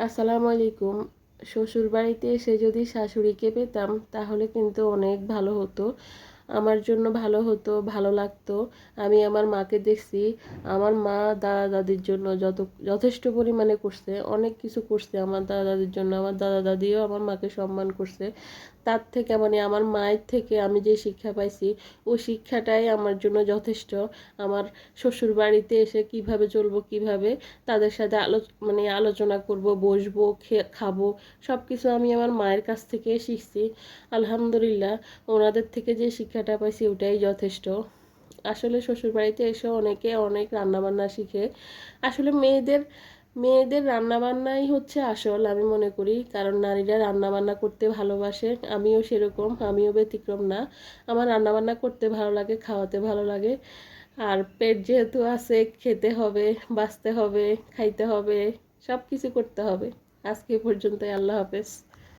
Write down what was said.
আসসালামু আলাইকুম। শ্বশুর বাড়িতে এসে যদি শাশুড়িকে পেতাম তাহলে কিন্তু অনেক ভালো হতো। আমার জন্য ভালো হতো, ভালো লাগতো। আমি আমার মাকে দেখছি, আমার মা দাদা দাদির জন্য যথেষ্ট পরিমাণে করছে, অনেক কিছু করছে আমার দাদা দাদির জন্য। আমার দাদা দাদিও আমার মাকে সম্মান করছে। তার থেকে মানে আমার মায়ের থেকে আমি যে শিক্ষা পাইছি, ওই শিক্ষাটাই আমার জন্য যথেষ্ট। আমার শ্বশুর বাড়িতে এসে কিভাবে চলবো, কিভাবে তাদের সাথে আলোচনা করব, বসবো, খাবো, সব কিছু আমি আমার মায়ের কাছ থেকে শিখছি। আলহামদুলিল্লাহ, ওনাদের থেকে যে শিক্ষাটা পাইছি ওটাই যথেষ্ট। আসলে শ্বশুরবাড়িতে এসে অনেকে অনেক রান্নাবান্না শিখে। আসলে মেয়েদের রান্নাবান্নাই হচ্ছে আসল, আমি মনে করি। কারণ নারীরা রান্নাবান্না করতে ভালোবাসে, আমিও সেরকম, আমিও ব্যতিক্রম না। আমার রান্নাবান্না করতে ভালো লাগে, খাওয়াতে ভালো লাগে। আর পেট যেহেতু আছে, খেতে হবে, বাঁচতে হবে, খাইতে হবে, সব কিছু করতে হবে। আজকে এ পর্যন্তই। আল্লাহ হাফেজ।